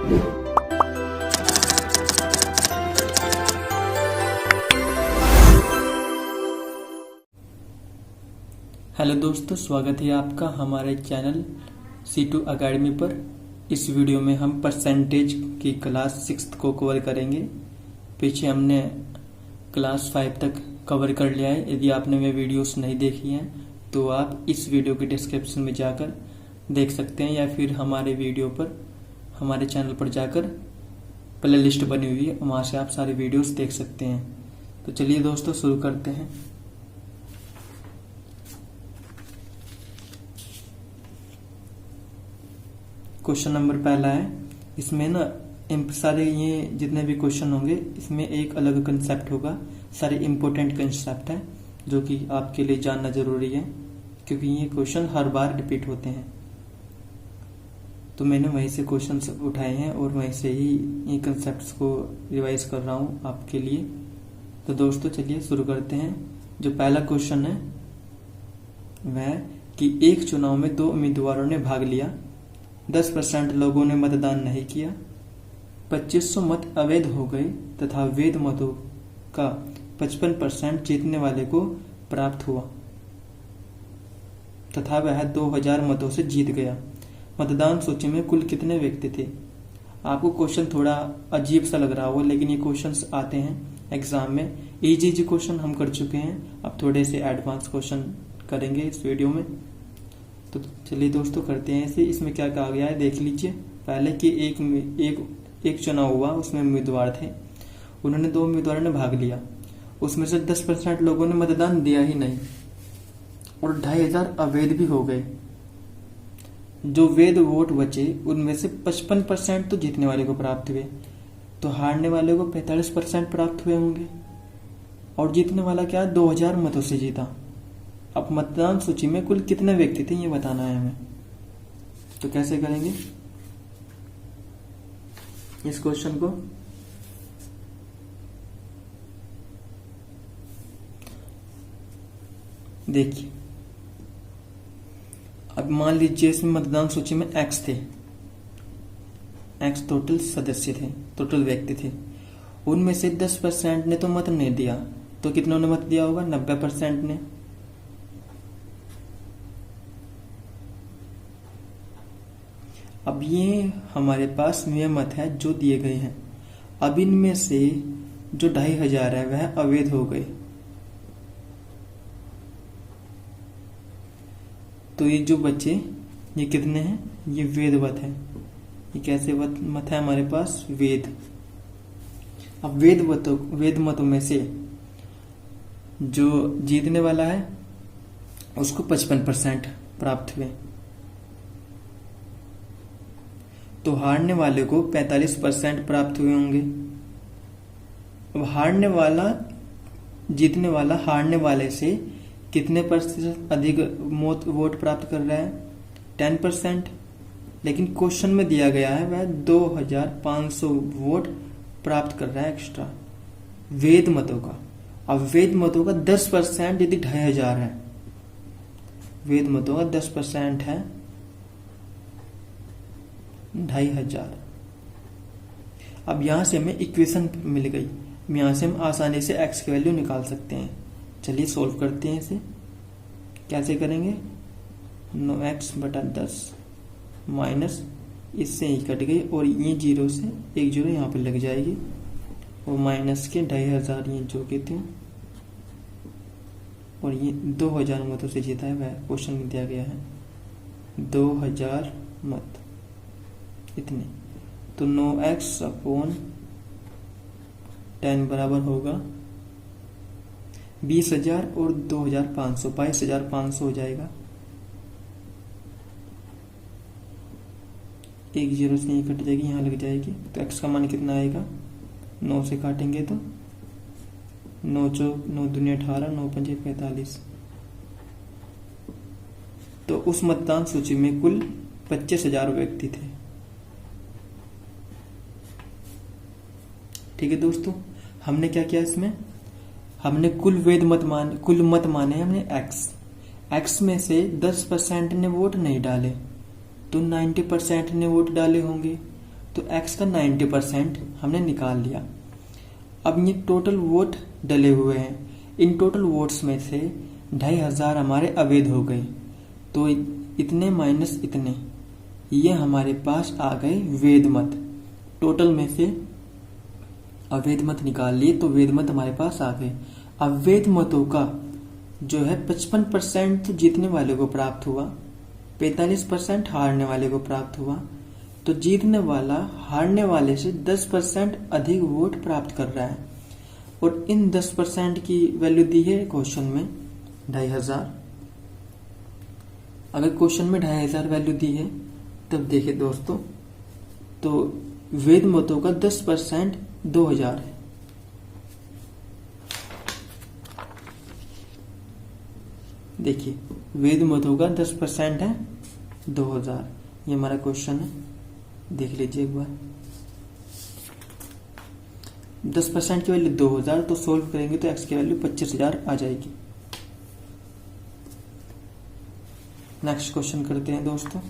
Hello दोस्तों, स्वागत है आपका हमारे चैनल C2 अकेडमी पर। इस वीडियो में हम परसेंटेज की क्लास 6 को कवर करेंगे। पीछे हमने क्लास 5 तक कवर कर लिया है। यदि आपने वे वीडियोस नहीं देखी हैं तो आप इस वीडियो के डिस्क्रिप्शन में जाकर देख सकते हैं, या फिर हमारे वीडियो पर हमारे चैनल पर जाकर प्ले लिस्ट बनी हुई है, वहाँ से आप सारे वीडियोस देख सकते हैं। तो चलिए दोस्तों, शुरू करते हैं। क्वेश्चन नंबर पहला है। इसमें ना सारे ये जितने भी क्वेश्चन होंगे इसमें एक अलग कंसेप्ट होगा। सारे इम्पोर्टेंट कंसेप्ट है जो कि आपके लिए जानना जरूरी है, क्योंकि ये क्वेश्चन हर बार रिपीट होते हैं। तो मैंने वहीं से क्वेश्चन उठाए हैं और वहीं से ही ये कंसेप्ट को रिवाइज कर रहा हूँ आपके लिए। तो दोस्तों चलिए शुरू करते हैं। जो पहला क्वेश्चन है वह कि एक चुनाव में 2 उम्मीदवारों ने भाग लिया, 10% लोगों ने मतदान नहीं किया, 2500 मत अवैध हो गए तथा वैध मतों का 55% जीतने वाले को प्राप्त हुआ तथा वह 2000 मतों से जीत गया। मतदान सूची में कुल कितने व्यक्ति थे? आपको क्वेश्चन थोड़ा अजीब सा लग रहा हो, लेकिन ये क्वेश्चंस आते हैं एग्जाम में। इजी क्वेश्चन हम कर चुके हैं, अब थोड़े से एडवांस क्वेश्चन करेंगे इस वीडियो में। तो चलिए दोस्तों करते हैं इसे। इसमें क्या कहा गया है देख लीजिए। पहले कि एक चुनाव हुआ, उसमें उम्मीदवार थे, उन्होंने 2 उम्मीदवारों ने भाग लिया। उसमें से 10% लोगों ने मतदान दिया ही नहीं और 2500 अवैध भी हो गए। जो वैध वोट बचे उनमें से 55% तो जीतने वाले को प्राप्त हुए, तो हारने वाले को 45% प्राप्त हुए होंगे और जीतने वाला क्या 2000 मतों से जीता। अब मतदान सूची में कुल कितने व्यक्ति थे ये बताना है हमें। तो कैसे करेंगे इस क्वेश्चन को? देखिए, अब मान लीजिए इसमें मतदान सूची में X थे, X टोटल सदस्य थे, टोटल व्यक्ति थे। उनमें से 10% ने तो मत नहीं दिया, तो कितनों ने मत दिया होगा? 90% ने। अब ये हमारे पास वे मत है जो दिए गए हैं। अब इनमें से जो 2500 है वह अवैध हो गए, तो ये जो बचे ये कितने हैं? ये वैध मत है। ये कैसे मत है हमारे पास? वैध। अब वैध मतों में से जो जीतने वाला है उसको 55% प्राप्त हुए, तो हारने वाले को 45% प्राप्त हुए होंगे। अब जीतने वाला हारने वाले से कितने प्रतिशत अधिक वोट प्राप्त कर रहा है? 10%। लेकिन क्वेश्चन में दिया गया है वह 2500 वोट प्राप्त कर रहा है एक्स्ट्रा वैध मतों का। अब वैध मतों का 10% यदि 2500 है, वैध मतों का 10% है 2500। अब यहां से हमें इक्वेशन मिल गई, यहां से हम आसानी से x की वैल्यू निकाल सकते हैं। चलिए सोल्व करते हैं इसे। कैसे करेंगे? 9x/10 माइनस इससे ही कट गई और ये 0 से एक 0 यहाँ पे लग जाएगी और माइनस के 2500 ये जो के थे और ये 2000 मतों से जीता है, वह क्वेश्चन में दिया गया है 2000 मत इतने। तो 9x/10 बराबर होगा 20,000 और 2,500, 22,500 हो जाएगा। एक 0 से ये कट जाएगी, यहाँ लग जाएगी, तो x का मान कितना आएगा? 9 से काटेंगे तो 9 चौक 9 दूनी 18, 9 पंजे 45। तो उस मतदान सूची में कुल 25,000 व्यक्ति थे। ठीक है दोस्तों, हमने क्या किया इसमें? हमने कुल मत माने हमने x में से 10% ने वोट नहीं डाले, तो 90% ने वोट डाले होंगे, तो x का 90% हमने निकाल लिया। अब ये टोटल वोट डले हुए हैं, इन टोटल वोट्स में से 2500 हमारे अवैध हो गए, तो इतने माइनस इतने, ये हमारे पास आ गए वैध मत। टोटल में से अवैध मत निकाल लिए तो वैध मत हमारे पास आ गए। अवैध मतों का जो है 55% जीतने वाले को प्राप्त हुआ, 45% हारने वाले को प्राप्त हुआ। तो जीतने वाला हारने वाले से 10% अधिक वोट प्राप्त कर रहा है, और इन 10% की वैल्यू दी है क्वेश्चन में 2500। अगर क्वेश्चन में 2500 वैल्यू दी है, तब देखिए दोस्तों, तो वैध मतों का 10% 2000 है। देखिए वैध मतों का 10% है 2000, ये हमारा क्वेश्चन है, देख लीजिए एक बार। 10% की वैल्यू 2000, तो सोल्व करेंगे तो x की वैल्यू 25000 आ जाएगी। नेक्स्ट क्वेश्चन करते हैं दोस्तों।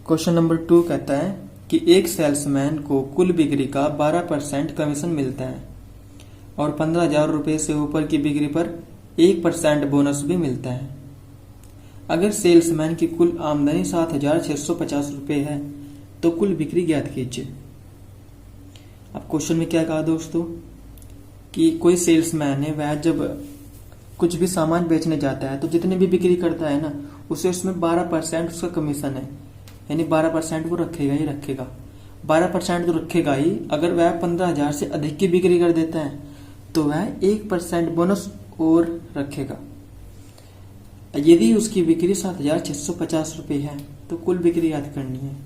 क्वेश्चन नंबर 2 कहता है कि एक सेल्समैन को कुल बिक्री का 12% कमीशन मिलता है और 15,000 रुपए से ऊपर की बिक्री पर 1% बोनस भी मिलता है। अगर सेल्समैन की कुल आमदनी 7,650 रुपए है तो कुल बिक्री ज्ञात कीजिए। अब क्वेश्चन में क्या कहा दोस्तों कि कोई सेल्समैन है, वह जब कुछ भी सामान बेचने जाता है तो जितने भी बिक्री करता है ना, उसे उसमें 12% उसका कमीशन है, यानी 12% वो रखेगा ही रखेगा। 12% तो रखेगा ही। अगर वह 15,000 से अधिक की बिक्री कर देता है तो वह 1% बोनस और रखेगा। यदि उसकी बिक्री 7,650 रुपए है तो कुल बिक्री याद करनी है।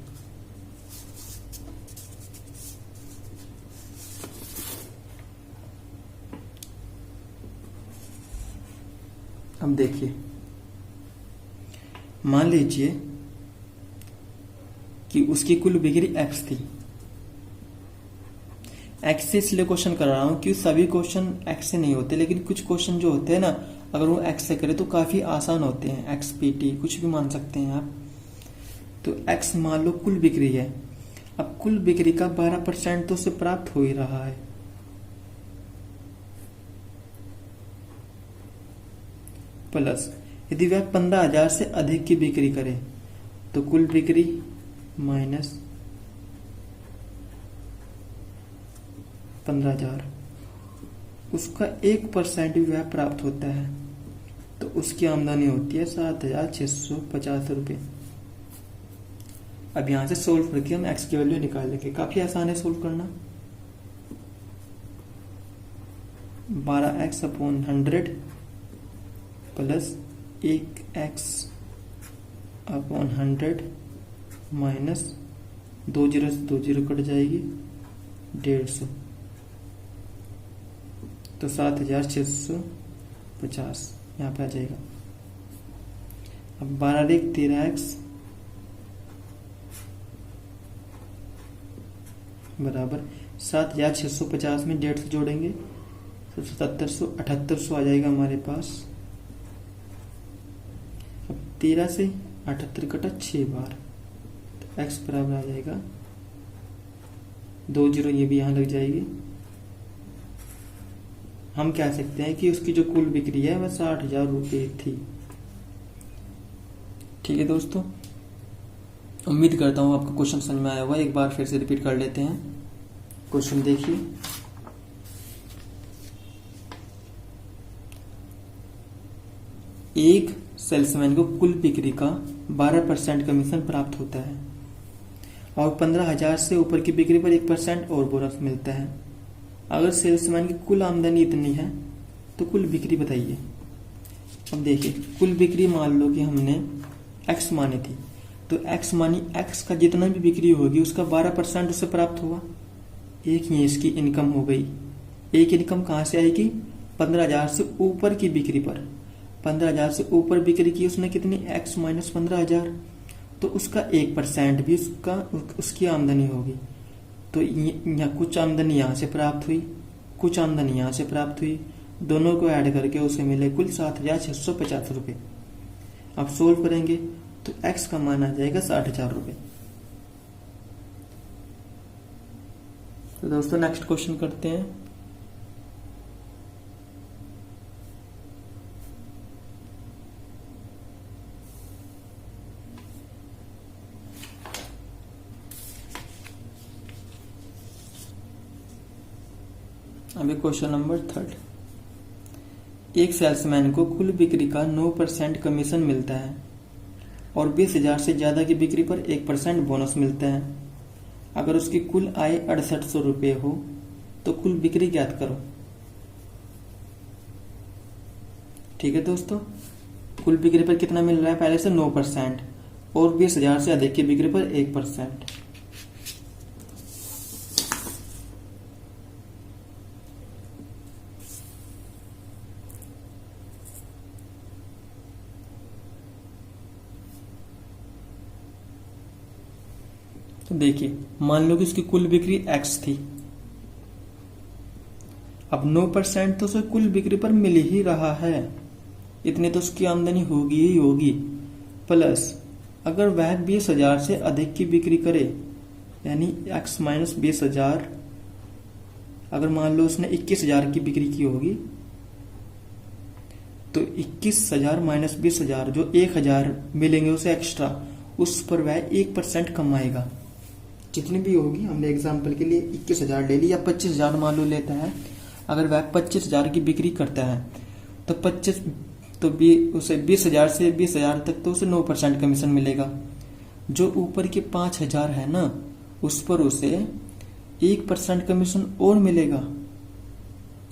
अब देखिए, मान लीजिए कि उसकी कुल बिक्री x थी। x से इसलिए क्वेश्चन कर रहा हूं कि सभी क्वेश्चन x से नहीं होते, लेकिन कुछ क्वेश्चन जो होते हैं ना, अगर वो x से करे तो काफी आसान होते हैं। XPT कुछ भी मान सकते हैं आप। तो x मान लो कुल बिक्री है। अब कुल बिक्री का 12% तो उसे प्राप्त हो ही रहा है, प्लस यदि वह 15,000 से अधिक की बिक्री करे तो कुल बिक्री माइनस 15,000, उसका 1% भी वह प्राप्त होता है, तो उसकी आमदनी होती है 7,650 रुपये। अब यहां से सोल्व करके हम x की वैल्यू निकाल लेंगे। काफी आसान है सोल्व करना। 12x/100 प्लस 1x/100 माइनस 2 0 से 2 0 कट जाएगी, 150, तो 7,650 यहाँ पे आ जाएगा। अब 12 1 13x बराबर 7,650 में 150 जोड़ेंगे तो 7,700 आ जाएगा हमारे पास। अब 13 से 78 कटा 6 बार, तो x बराबर आ जाएगा 2 0, ये भी यहां लग जाएगी। हम कह सकते हैं कि उसकी जो कुल बिक्री है वह 60,000 रुपये थी। ठीक है दोस्तों, उम्मीद करता हूं आपको क्वेश्चन समझ में आया हुआ। एक बार फिर से रिपीट कर लेते हैं। क्वेश्चन देखिए, एक सेल्समैन को कुल बिक्री का 12% कमीशन प्राप्त होता है और 15,000 से ऊपर की बिक्री पर 1% और बोनस मिलता है। अगर सेल्समैन की कुल आमदनी इतनी है तो कुल बिक्री बताइए। अब देखिए, कुल बिक्री मान लो कि हमने x मानी थी, तो x मानी x का जितना भी बिक्री होगी उसका 12% उसे प्राप्त हुआ। एक ही इसकी इनकम हो गई। एक इनकम कहां से आएगी? 15,000 से ऊपर की बिक्री पर। 15,000 से ऊपर बिक्री की उसने कितनी? x माइनस 15,000, तो उसका 1% भी उसकी आमदनी होगी। तो यहाँ कुछ आमदनी यहाँ से प्राप्त हुई, कुछ आमदनी यहाँ से प्राप्त हुई, दोनों को ऐड करके उसे मिले कुल 7,650 रुपये। अब सोल्व करेंगे तो x का मान आ जाएगा 60,000 रुपये। तो दोस्तों नेक्स्ट क्वेश्चन करते हैं। अभी क्वेश्चन नंबर 3। एक सेल्समैन को कुल बिक्री का 9% कमीशन मिलता है और 20,000 से ज्यादा की बिक्री पर 1% बोनस मिलता है। अगर उसकी कुल आय 6800 रुपये हो तो कुल बिक्री ज्ञात करो। ठीक है दोस्तों, कुल बिक्री पर कितना मिल रहा है, पहले से 9% और 20,000 से अधिक की बिक्री पर 1%। तो देखिए, मान लो कि उसकी कुल बिक्री x थी। अब 9% तो उसे कुल बिक्री पर मिल ही रहा है, इतनी तो उसकी आमदनी होगी ही होगी। प्लस अगर वह 20,000 से अधिक की बिक्री करे, यानी x माइनस 20,000, अगर मान लो उसने 21,000 की बिक्री की होगी तो 21,000 माइनस 20,000 जो 1,000 मिलेंगे उसे एक्स्ट्रा, उस पर वह 1% कमाएगा। जितनी भी होगी, हमने एग्जाम्पल के लिए 21,000 ले ली या 25,000 मान लो लेता है। अगर वह 25,000 की बिक्री करता है तो उसे 20,000 से 20,000 तक तो उसे 9% कमीशन मिलेगा। जो ऊपर के 5,000 है ना, उस पर उसे 1% कमीशन और मिलेगा।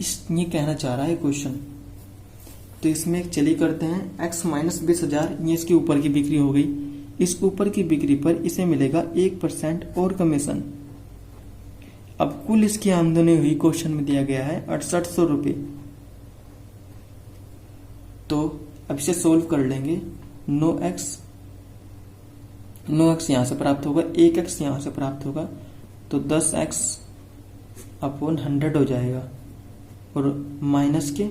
ये कहना चाह रहा है क्वेश्चन। तो इसमें एक चली करते हैं, x माइनस 20,000 ये इसके ऊपर की बिक्री हो गई। इस ऊपर की बिक्री पर इसे मिलेगा 1% और कमीशन। अब कुल इसकी आमदनी हुई, क्वेश्चन में दिया गया है 6800 रुपये। तो अब इसे सोल्व कर लेंगे। 9x यहां से प्राप्त होगा, 1x यहां से प्राप्त होगा, तो 10x अपॉन 100 हो जाएगा। और माइनस के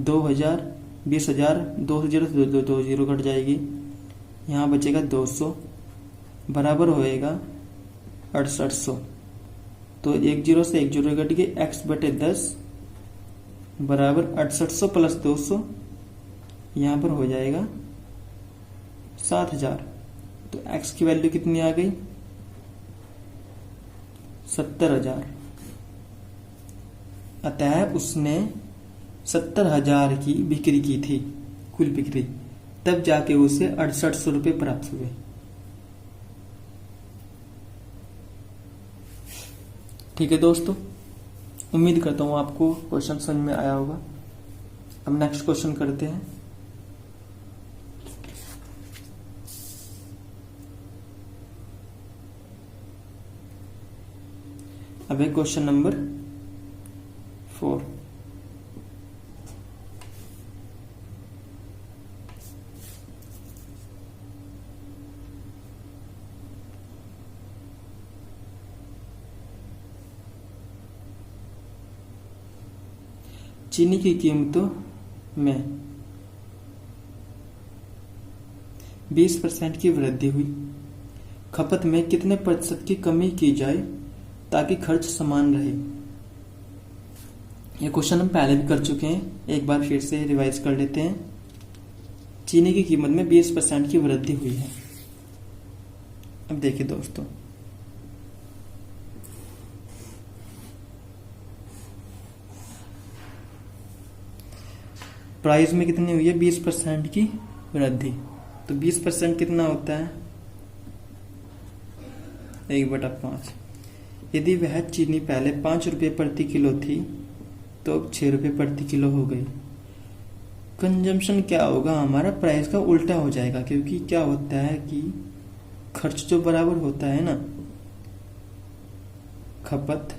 2,000, 20,000, 2 0 कट जाएगी, यहाँ बचेगा 200 बराबर होएगा 6800। तो 1 0 से 1 0 कट गए, x बटे 10 बराबर 6800 प्लस 200, यहाँ पर हो जाएगा 7,000। तो x की वैल्यू कितनी आ गई, 70,000। अतः उसने 70,000 की बिक्री की थी, कुल बिक्री, तब जाके उसे 6800 रुपये प्राप्त हुए। ठीक है दोस्तों, उम्मीद करता हूं आपको क्वेश्चन समझ में आया होगा। अब नेक्स्ट क्वेश्चन करते हैं। अब है क्वेश्चन नंबर 4। चीनी की कीमतों में 20% की वृद्धि हुई। खपत में कितने प्रतिशत की कमी की जाए ताकि खर्च समान रहे। ये क्वेश्चन हम पहले भी कर चुके हैं, एक बार फिर से रिवाइज कर लेते हैं। चीनी की कीमत में 20% की वृद्धि हुई है। अब देखिए दोस्तों, प्राइस में कितनी हुई है, 20% की वृद्धि। तो 20% कितना होता है, 1/5। यदि वह चीनी पहले 5 रुपये प्रति किलो थी तो अब 6 रुपये प्रति किलो हो गई। कंजम्पशन क्या होगा हमारा, प्राइस का उल्टा हो जाएगा, क्योंकि क्या होता है कि खर्च जो बराबर होता है ना, खपत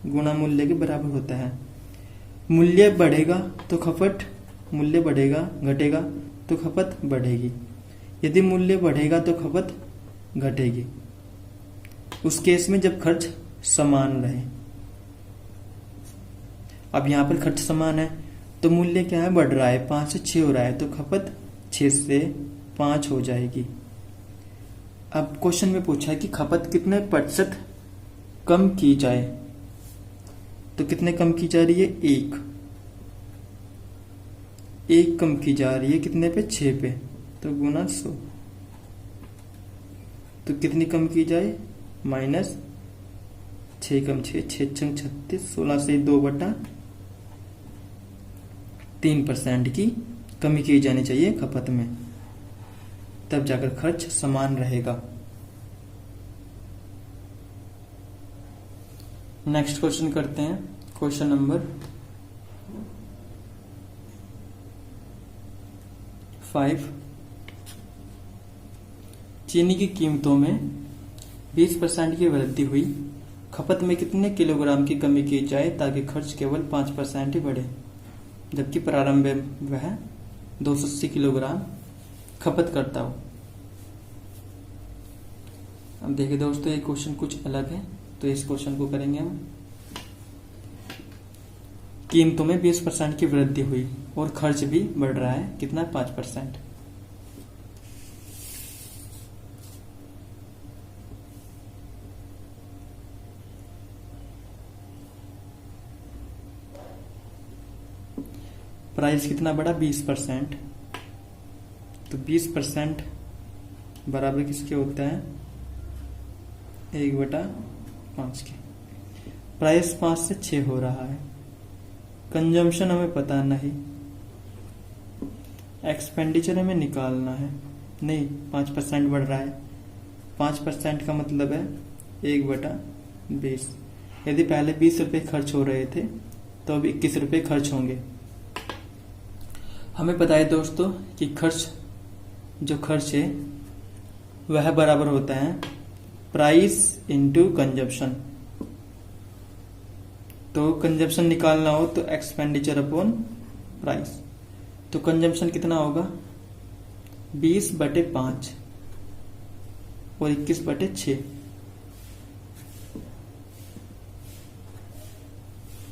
गुणा मूल्य के बराबर होता है। मूल्य बढ़ेगा तो खपत, मूल्य बढ़ेगा घटेगा तो खपत बढ़ेगी। यदि मूल्य बढ़ेगा तो खपत घटेगी, उस केस में जब खर्च समान रहे। अब यहाँ पर खर्च समान है तो मूल्य क्या है, बढ़ रहा है, 5 से 6 हो रहा है, तो खपत 6 से 5 हो जाएगी। अब क्वेश्चन में पूछा है कि खपत कितने प्रतिशत कम की जाए, तो कितने कम की जा रही है, एक कम की जा रही है, कितने पे, 6 पे, तो गुना 100, तो कितनी कम की जाए, माइनस 6 कम 6, 6 छंग 36, 16 से 2/3% की कमी की जानी चाहिए खपत में, तब जाकर खर्च समान रहेगा। नेक्स्ट क्वेश्चन करते हैं, क्वेश्चन नंबर 5। चीनी की कीमतों में 20% की वृद्धि हुई, खपत में कितने किलोग्राम की कमी की जाए ताकि खर्च केवल 5% ही बढ़े, जबकि प्रारंभ में वह 280 किलोग्राम खपत करता हो। अब देखिए दोस्तों, ये क्वेश्चन कुछ अलग है, तो इस क्वेश्चन को करेंगे हम। कीमतों में 20% की वृद्धि हुई और खर्च भी बढ़ रहा है, कितना, 5%। प्राइस कितना बढ़ा, 20%, तो 20% बराबर किसके होता है, 1/5 के। प्राइस 5 से 6 हो रहा है, कंजम्पशन हमें पता नहीं, एक्सपेंडिचर हमें निकालना है, नहीं 5% बढ़ रहा है, 5% का मतलब है 1/20। यदि पहले 20 रुपए खर्च हो रहे थे तो अब 21 रुपए खर्च होंगे। हमें पता है दोस्तों कि जो खर्च है वह बराबर होता है प्राइस इंटू कंजप्शन। तो कंजप्शन निकालना हो तो एक्सपेंडिचर अपॉन प्राइस, तो कंजप्शन कितना होगा, 20/5 और 21/6,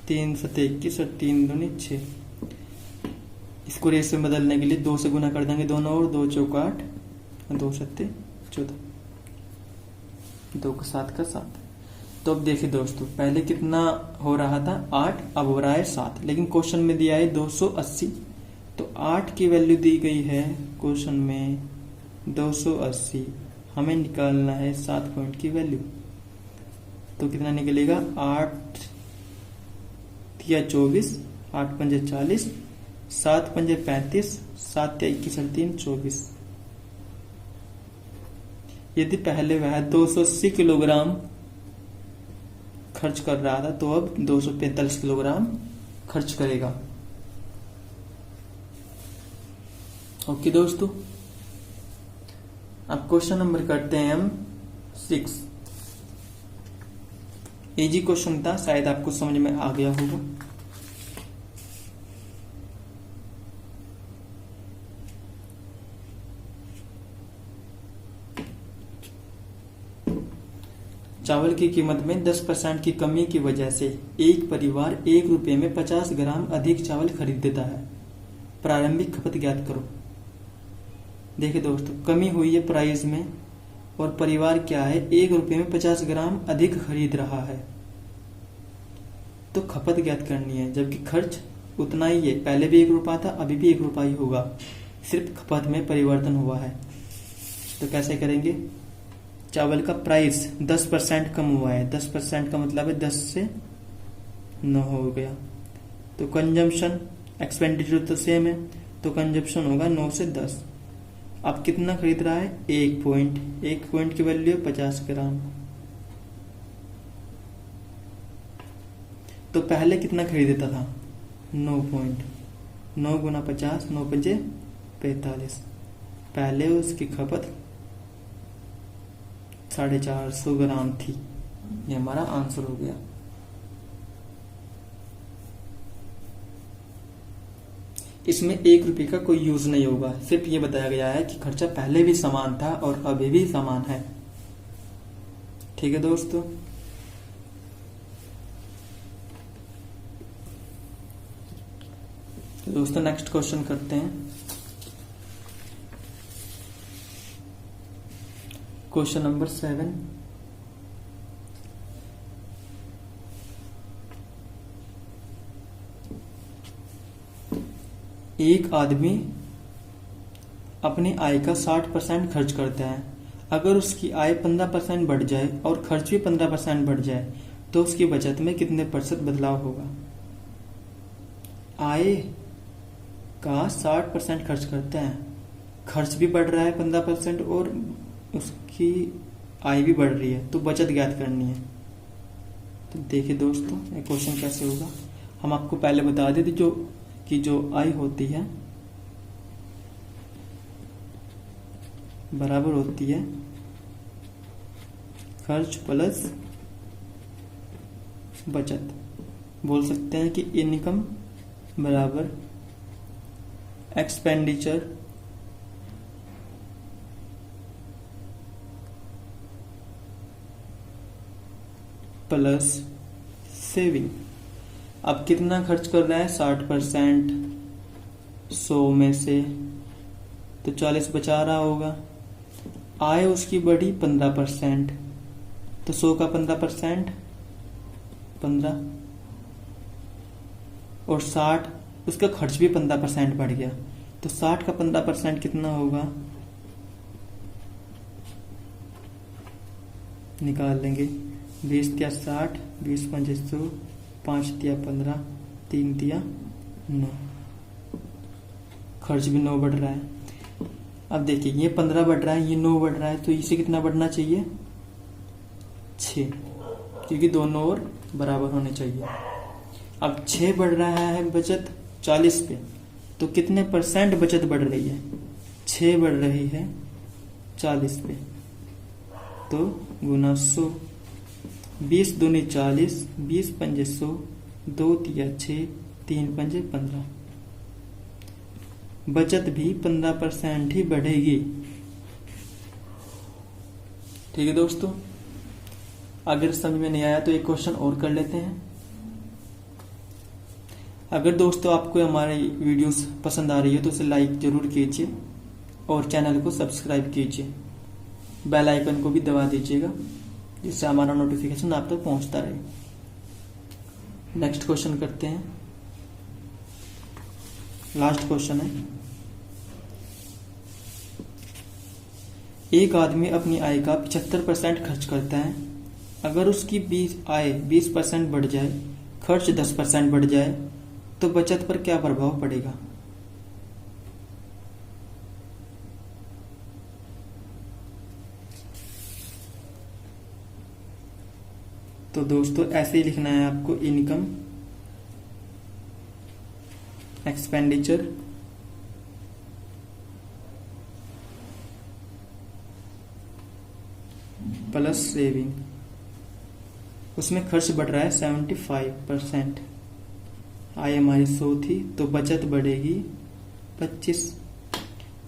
3 सत्ते 21 और 3 दूनी 6। इसको रेस में बदलने के लिए 2 से गुना कर देंगे दोनों, और 2 चौका 8, 2 सत्ते 14, 2 का 7 का 7। तो अब देखिए दोस्तों, पहले कितना हो रहा था, 8, अब हो रहा है 7, लेकिन क्वेश्चन में दिया है 280, तो 8 की वैल्यू दी गई है क्वेश्चन में 280, हमें निकालना है 7 पॉइंट की वैल्यू, तो कितना निकलेगा, 8 या 24, 8 पंजे 40, 7 पंजे 35, 7 या 21 और 3 24। यदि पहले वह 280 किलोग्राम खर्च कर रहा था तो अब 245 किलोग्राम खर्च करेगा। ओके दोस्तों, अब क्वेश्चन नंबर करते हैं हम 6। इजी क्वेश्चन था, शायद आपको समझ में आ गया होगा। चावल की कीमत में 10% की कमी की वजह से एक परिवार 1 रुपये में 50 ग्राम अधिक चावल खरीद देता है, प्रारंभिक खपत ज्ञात करो। देखिए दोस्तों, कमी हुई है प्राइस में और परिवार क्या है, 1 रुपये में 50 ग्राम अधिक खरीद रहा है, तो खपत ज्ञात करनी है, जबकि खर्च उतना ही है, पहले भी 1 रुपया था, अभी भी 1 रुपया ही होगा, सिर्फ खपत में परिवर्तन हुआ है। तो कैसे करेंगे, चावल का प्राइस 10% कम हुआ है, 10% का मतलब है 10 से 9 हो गया, तो कंजम्पशन, एक्सपेंडिचर तो सेम है, तो कंजम्पशन होगा 9 से 10। अब कितना खरीद रहा है, 1 पॉइंट की वैल्यू 50 ग्राम, तो पहले कितना खरीदता था, 9 पॉइंट, 9 गुना 50, 9 पंजे 45, पहले उसकी खपत 450 ग्राम थी। ये हमारा आंसर हो गया। इसमें 1 रुपये का कोई यूज नहीं होगा, सिर्फ ये बताया गया है कि खर्चा पहले भी समान था और अभी भी समान है। ठीक है दोस्तों, तो दोस्तों नेक्स्ट क्वेश्चन करते हैं। Question number 7। एक आदमी अपनी आय का 60% खर्च करता है। अगर उसकी आय 15% बढ़ जाए और खर्च भी 15% बढ़ जाए तो उसकी बचत में कितने प्रतिशत बदलाव होगा। आय का 60% खर्च करता है, खर्च भी बढ़ रहा है 15% और उसकी आय भी बढ़ रही है, तो बचत ज्ञात करनी है। तो देखिए दोस्तों ये क्वेश्चन कैसे होगा। हम आपको पहले बता देते जो आय होती है बराबर होती है खर्च प्लस बचत। बोल सकते हैं कि इनकम बराबर एक्सपेंडिचर प्लस सेविंग। अब कितना खर्च कर रहा है 60%, 100 में से तो 40 बचा रहा होगा। आय उसकी बढ़ी 15%, तो 100 का 15% 15 और 60 उसका खर्च भी 15% बढ़ गया, तो 60 का 15% कितना होगा निकाल लेंगे। 20 तिया 60, 20 पंजे 100, 5 तिया 15, 3 तिया 9। खर्च भी 9 बढ़ रहा है। अब देखिए ये 15 बढ़ रहा है, ये 9 बढ़ रहा है, तो इसे कितना बढ़ना चाहिए 6, क्योंकि दोनों ओर बराबर होने चाहिए। अब 6 बढ़ रहा है बचत 40 पे, तो कितने % बचत बढ़ रही है 6 बढ़ रही है 40 पे, तो गुना 100। 20 दूनी 40, 20 पंजे 100, 2 तिया 6, 3 पंजे 15। बचत भी 15% ही बढ़ेगी। ठीक है दोस्तों, अगर समझ में नहीं आया तो एक क्वेश्चन और कर लेते हैं। अगर दोस्तों आपको हमारी वीडियोस पसंद आ रही है तो उसे लाइक जरूर कीजिए और चैनल को सब्सक्राइब कीजिए। बेल आइकन को भी दबा दीजिएगा जिससे हमारा नोटिफिकेशन आप तक पहुंचता रहे। नेक्स्ट क्वेश्चन करते हैं। लास्ट क्वेश्चन है। एक आदमी अपनी आय का 75% खर्च करता है। अगर उसकी आय 20% बढ़ जाए, खर्च 10% बढ़ जाए तो बचत पर क्या प्रभाव पड़ेगा। तो दोस्तों ऐसे ही लिखना है आपको, इनकम एक्सपेंडिचर प्लस सेविंग। उसमें खर्च बढ़ रहा है 75%, आय हमारी 100 थी तो बचत बढ़ेगी 25।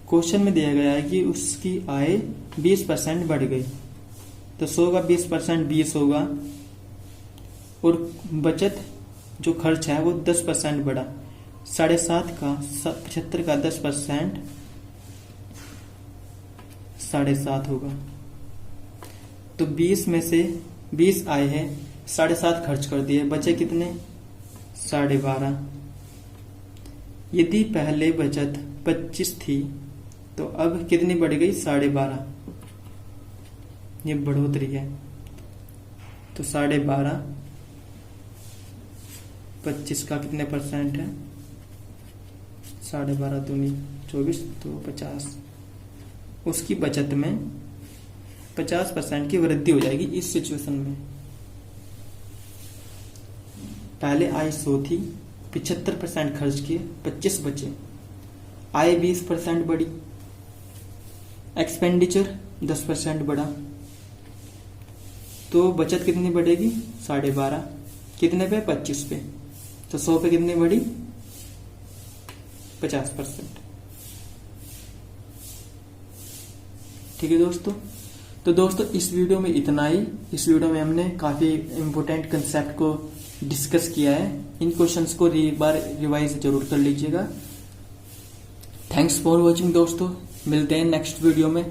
क्वेश्चन में दिया गया है कि उसकी आय 20% बढ़ गई, तो 100 का 20% 20 होगा और बचत जो खर्च है वो 10% बढ़ा। 7.5 का 75 का 10% 7.5 होगा। तो 20 में से 20 आए हैं, 7.5 खर्च कर दिए, बचे कितने 12.5। यदि पहले बचत 25 थी तो अब कितनी बढ़ गई 12.5। ये बढ़ोतरी है, तो 12.5 25 का कितने % है 12.5 दूनी 24 तो 50। उसकी बचत में 50% की वृद्धि हो जाएगी इस सिचुएशन में। पहले आय 100 थी, 75% खर्च किए, 25 बचे, आय 20% बढ़ी, एक्सपेंडिचर 10% बढ़ा, तो बचत कितनी बढ़ेगी 12.5। कितने पे 25 पे, तो 100 पे कितनी बढ़ी 50%। ठीक है दोस्तों, तो दोस्तों इस वीडियो में इतना ही। इस वीडियो में हमने काफी इम्पोर्टेंट कंसेप्ट को डिस्कस किया है। इन क्वेश्चंस को एक बार रिवाइज जरूर कर लीजिएगा। थैंक्स फॉर वॉचिंग दोस्तों, मिलते हैं नेक्स्ट वीडियो में।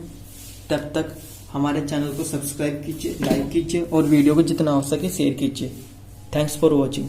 तब तक हमारे चैनल को सब्सक्राइब कीजिए, लाइक कीजिए और वीडियो को जितना हो सके शेयर कीजिए। Thanks for watching.